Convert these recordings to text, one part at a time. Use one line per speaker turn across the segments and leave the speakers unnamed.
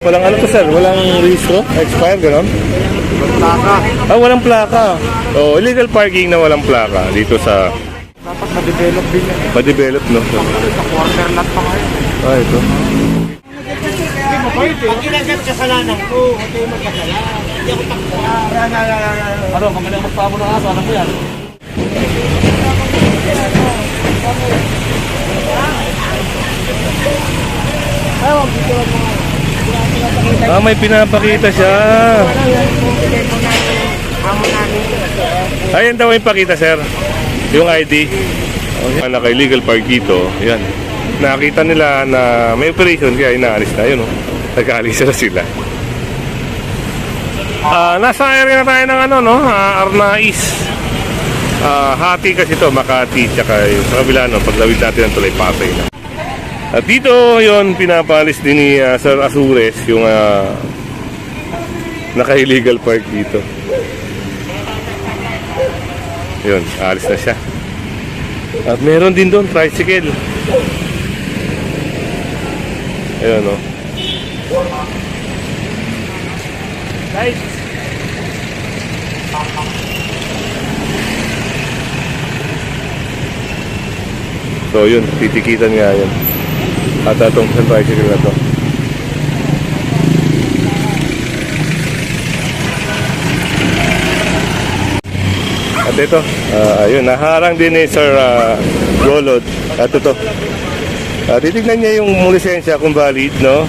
Walang ano to sir, walang registro, expire gano'n?
Plaka.
Ah, walang plaka. Oh, illegal parking na walang plaka dito sa
Dapat ma-develop din yan.
ma-develop no.
Sa quarter lot pa kayo.
Ah, ito.
Pag ginagat kasalanan ko, huwag kayo magkasalanan. Hindi ako takbo. Ano, kami lang magpamo ng aso, alam mo yan.
Ah, may pinapakita siya. Ayan daw yung pakita sir. Yung ID. Okay. Naka-illegal park dito. Yan. Nakita nila na may operation kaya inaalis na. Yun, oh. Nag-aalis na sila. Nasa area na tayo ng ano, no? Arnais. Hati kasi to, Makati. Tsaka yung sa kabila, no? Paglawid natin ng tulay Pasay na. At dito, yon pinapalis din ni Sir Azures yung naka-illegal park dito. Yun, alis na siya. At meron din doon, tricycle. Ayun, no? Guys! So yun, titikitan nga yun. At itong tricycle na to. At ito, ayun, naharang din ni Sir Golod. At ito, titignan niya yung lisensya kung valid, no?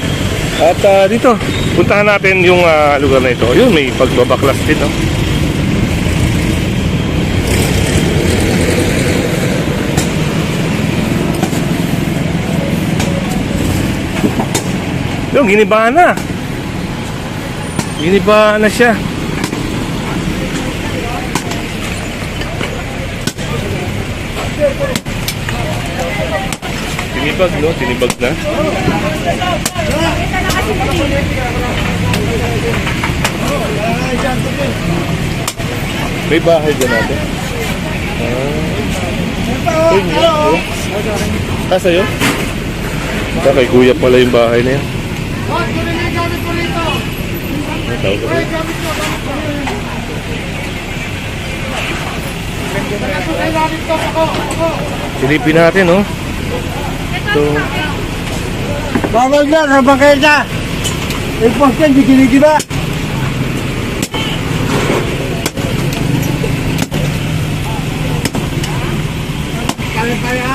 At dito, puntahan natin yung lugar na ito. Yun, may pagbabaklas din, no? Yung ginibahan na. Ginibahan na siya. Tinibag, no? Tinibag na. May bahay dyan natin. Sa'yo? Kay kuya pala yung bahay na yan. Silipin natin, no? Ito.
Bawal na, rabang kayo na. I-post yan, di ginigiba. Kaya.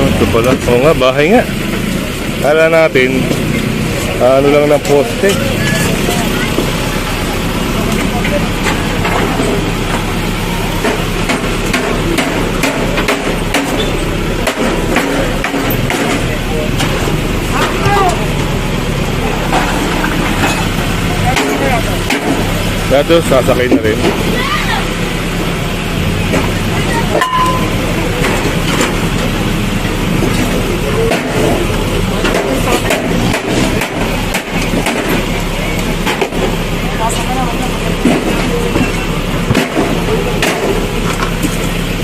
Ito pala. Oo nga, bahay nga. Kala natin, ano lang ng poste. Dito, sasakay na rin.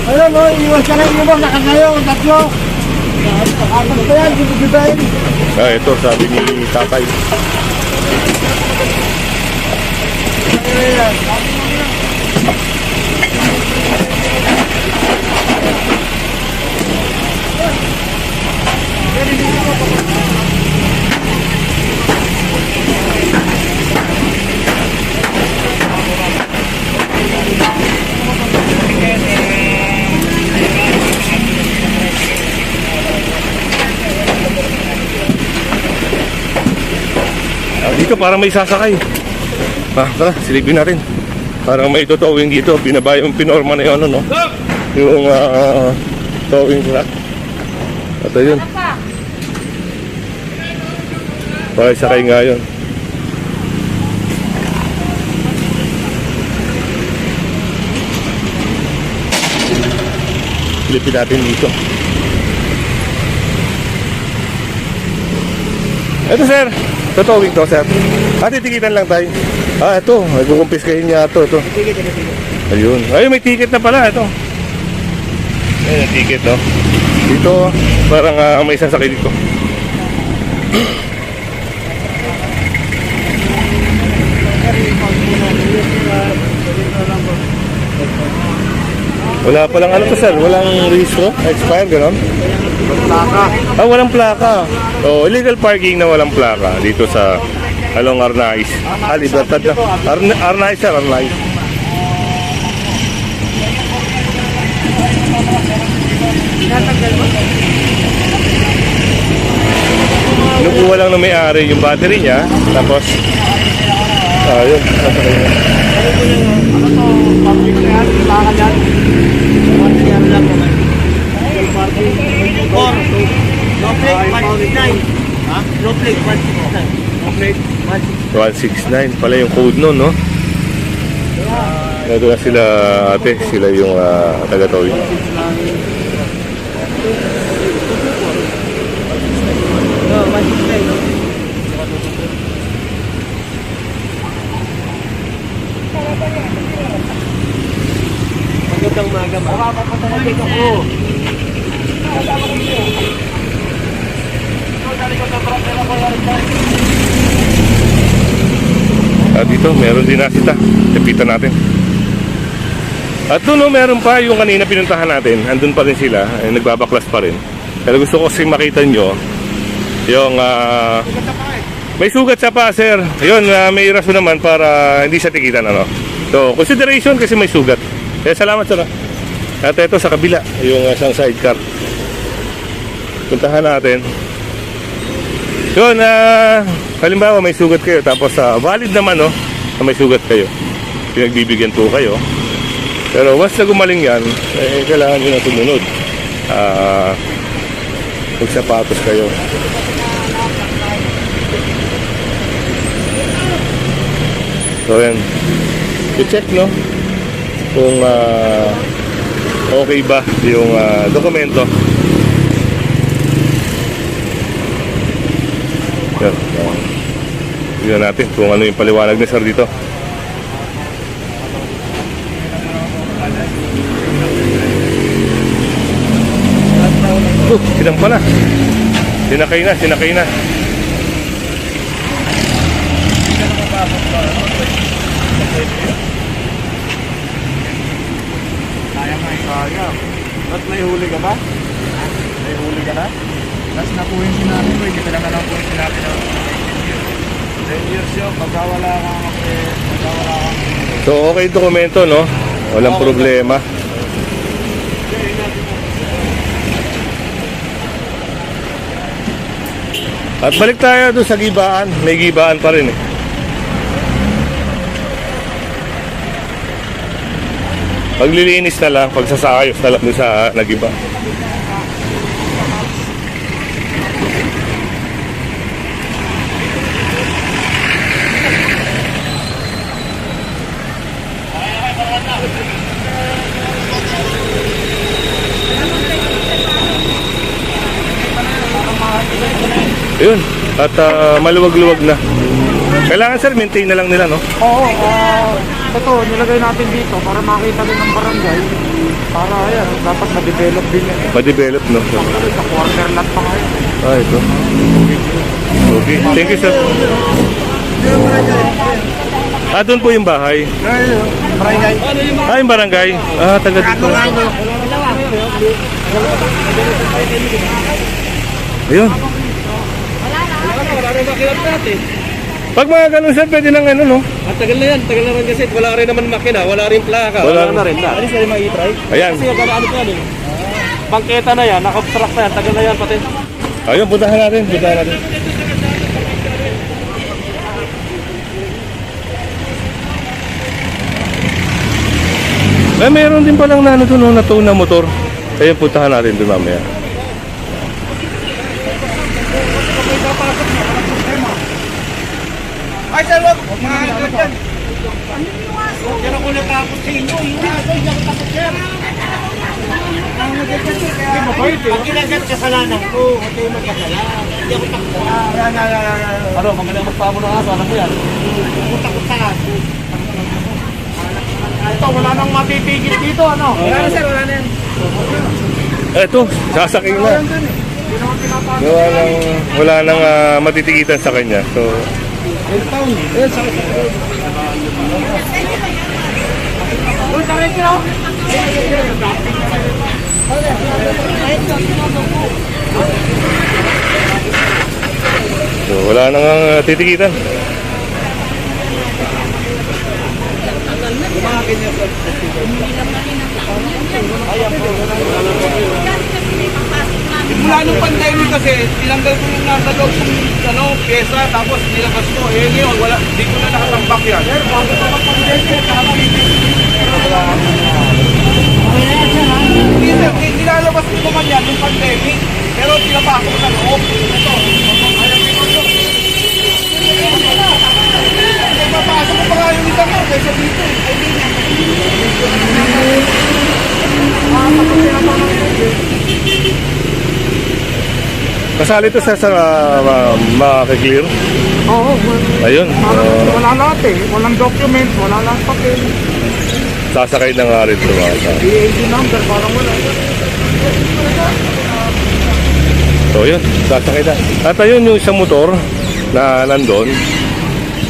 Alam mo, iwas ka lang iwas, nakasayo, tatlo. Apat pa yan, gibigibayin.
Ito, sabi ni tatay. Dito parang may sasakay. Tara, silipin natin. Parang may totoo yung dito. Pinorma na yun, ano, no? Yung towing truck. At ayun. Pakisakay nga yun. Silipin natin dito. Ito sir, totowing to sir. Titikitan lang tayo. Ito, nagkukumpiskahin niya ito. Ayun. Ayun, may ticket na pala ito. Ayun, yung ticket no. Dito, parang may isang sakay dito. Wala palang ano to sir, walang registro, expired gano'n?
Plaka.
Walang plaka. Illegal parking na walang plaka dito sa Along Arnaiz. Libertad na. Arnaiz sir, Arnaiz. Inukuha lang na may-ari yung battery niya, tapos yun, sasakay niya.
Public na yan, plaka dyan. Yan lang naman. Parking. No plate, 169. Ha? No plate, 169. No plate,
169 pala yung code nun, no? Ito na sila ate, sila yung taga-towing.
No, 169. Magandang maga, ma. Makakapunta ko.
At dito, meron din nasita. Lapitan natin. At doon, meron pa yung kanina pinuntahan natin. Andun pa rin sila. Nagbabaklas pa rin. Pero gusto ko kasi makita nyo yung may sugat sa pa, sir. Yun, may rason naman para hindi siya tikitan. Ano? So, consideration kasi may sugat. Kaya salamat, sir. At ito sa kabila, yung isang sidecar. Puntahan natin. Yun, halimbawa may sugat kayo, tapos valid naman, no, na may sugat kayo. Pinagbibigyan po kayo. Pero once na gumaling yan, kailangan nyo na sumunod. Magsapatos kayo. So yan, i-check, no, kung okay ba yung dokumento. Yan. Tignan natin kung ano yung paliwanag ni sir dito. Sinang pala. Sinakay na.
Kaya. Ba't may huli ka ba? May huli ka na? Last na po yung sinabi ko, hindi ka lang po yung sinabi na 10 years yun, magkawala kang
So okay dokumento, no? Walang problema. At balik tayo doon sa gibaan. May gibaan pa rin eh. Paglilinis na lang, pagsasayos na lang doon sa nagiba. Yun. At maluwag-luwag na. Kailangan sir, maintain na lang nila, no?
Oo, ito, nilagay natin dito para makita din ng barangay. Para ayan, dapat ma-develop din yan.
Ma-develop, no?
Sa quarter lot pa ngayon.
Ito. Okay. Thank you, sir. Doon po yung bahay.
Barangay.
Yung barangay. Taga dito. Ayun.
Wala rin makinat natin.
Pag mga ganun sir, pwede nang ano, no?
Tagal na rin kasi wala rin naman makina, wala rin plaka.
Wala
na rin na. Alis na rin mag-i-try.
Ayan.
Kasi yung ano pa yan. Bangketa na yan, naka-obstruct na yan, tagal na yan pati.
Ayun, puntahan natin. Meron din palang na ano to, no, na motor. Ayun, puntahan natin doon mamaya.
Ay, sir, wag mga dyan. Yan ako natakot sa inyo. Yung aso, hindi ako takot, sir. Pag ginagat kasalanan ko, huwag kayo magkasalanan. Hindi ako takot. Ano, magaling magpamo ng aso, alam mo yan? Ako takot sa aso. Ito, wala nang matitigil dito, ano? Wala na, sir, wala na yan.
Eto, sasakay na. Wala nang matitigitan sa kanya. So, so wala nang titigitan.
Mula nung pandemic kasi, tinanggal ko yung nasa loob kong pyesa, tapos nilabas ko. Eh ngayon, wala, di ko na nakatambak yan. Sir, bago pa mag-pandemic, hindi sir, nilalabas ko naman yan yung pandemic, pero pinapasok ko sa loob. Ito, ayaw ko ito. Papasok ko pa nga yung isang lang, kaysa dito eh.
Kasali ito sa makakiklear.
Oo,
Ayun.
wala lahat eh. Walang document, wala lahat papel.
Sasakay na nga rin ito.
DAG number, parang wala.
So yun, sasakay na. At ayun yung isang motor na nandun.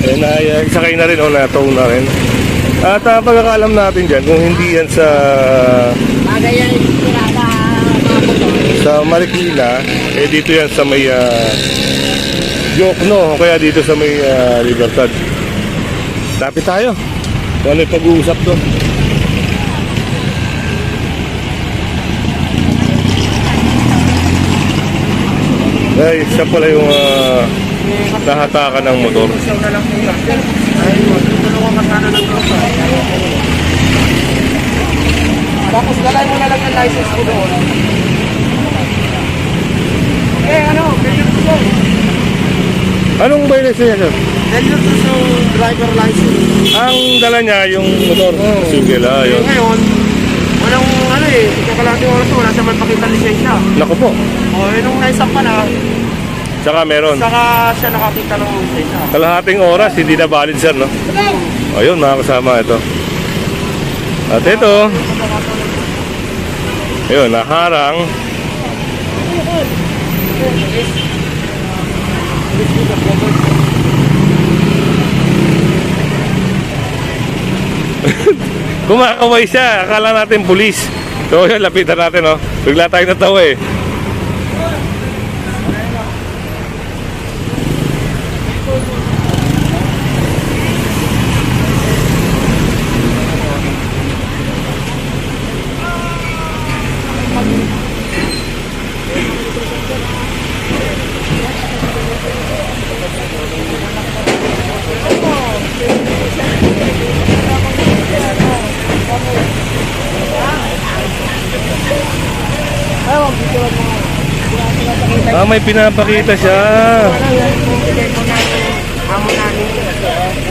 Eh, isakay na rin o na-tow na rin. At pagkakalam natin dyan, kung hindi yan sa Marikina, eh dito yan sa may Jokno, o kaya dito sa may Libertad. Tapit tayo. Kung ano yung pag-uusap doon. Ay, siya pala yung nahatakan ng motor.
Isaw na lang po yan. Ay, tutulungan ka sana ng tropa. Tapos dalay mo na lang yung license ko doon. Eh, ano? Failure to show.
Anong violation niya, sir?
Failure to show driver license.
Ang dala niya yung motor. Sige la,
Eh,
yun.
ngayon, walang ano eh, kalating oras wala siya man pakita lisensya.
Naku po.
O, nung naisang pa na,
Saka meron.
saka siya nakakita ng lisensya.
Kalahating oras, hindi na valid, sir, no? Ayun, mga kasama, ito. At ito, ayun, naharang. Kumakaway siya, akala natin pulis. So yun, lapitan natin, no? Bigla tayo natawa eh. May pinapakita siya.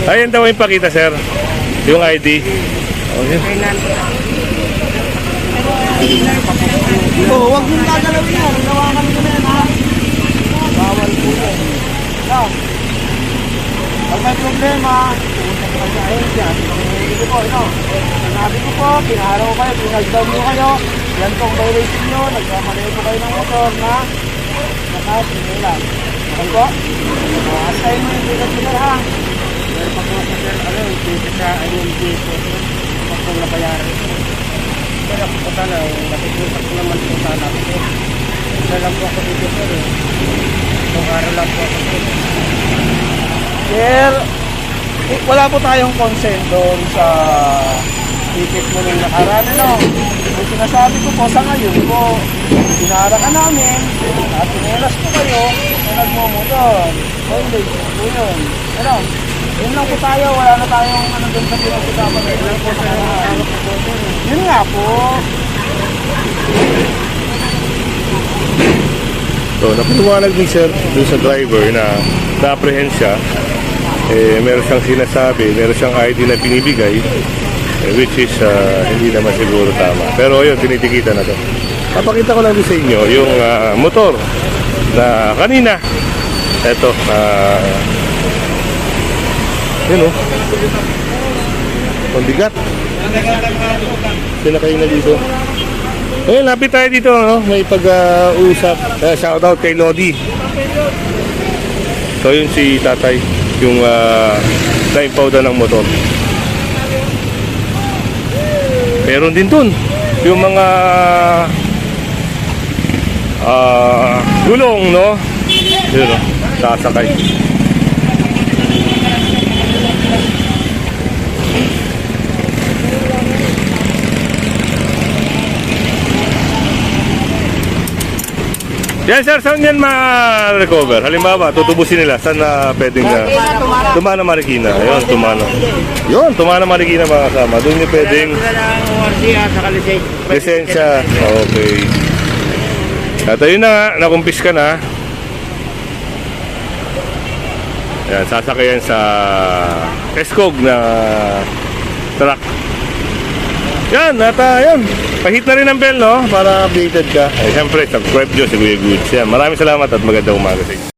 Ayun daw yung pakita, sir. Yung ID. Okay.
Oo, huwag yung gagalawin yan. Nawakan ko na yan, ha? Bawal po yan. Pag may problema, pumunta ko sa ahensya. Hindi ko, sinabi ko po, pinaraw ko kayo, pinagdaw nyo kayo. Yan pong violation nyo, nagkamaneho po kayo ng motor na hindi lang. Okay po? Assign mo yung bigat nila, ha? Pero pag mga sa sir, dito sa IMG po, pag kung nabayaran ito. Pero ako po sana, nakikita ko naman po sana ako. Isa lang po ako dito, sir. Itong araw lang po ako. Sir, wala po tayong consent doon sa ticket mo nung nakaraan, ano? Yung sinasabi ko po sa ngayon po, pinara ka namin, at pinelas ko kayo, na nagmumotor. Okay, po yun. Ano? Yun lang po tayo, wala na tayong ano doon sa pinag-usapan. Yun lang po sa yun nga po.
So, napaliwanag ni sir dun sa driver na na-apprehend siya. Meron siyang sinasabi, meron siyang ID na binibigay, which is hindi naman siguro tama. Pero yun, tinitikita na to. Papakita ko lang din sa inyo yung motor na kanina. Eto, yun o. Ang bigat. Sinakay na dito. Ayun, lapit tayo dito, no? May pag-uusap. Shoutout kay Lodi. So, yun si tatay. Yung na-impawda ng motor. Meron din dun. Yung mga gulong, no? Yun, no? Sasakay. Yan sir, saan yan ma-recover? Halimbawa, tutubusin nila, saan na pwedeng Tumana Marikina. Ayun, Tumana. Yun, Tumana Marikina mga kasama. Doon yung pwedeng lisensya. Okay. At ayun na nga, nakumpis ka na. Yan, sasakayan sa Escog na truck. Yan, at yun. Pahit na rin ang bell, no? Para updated ka. Ay, siyempre, subscribe nyo si Kuya Goods. Yan, maraming salamat at magandang umaga sa inyo.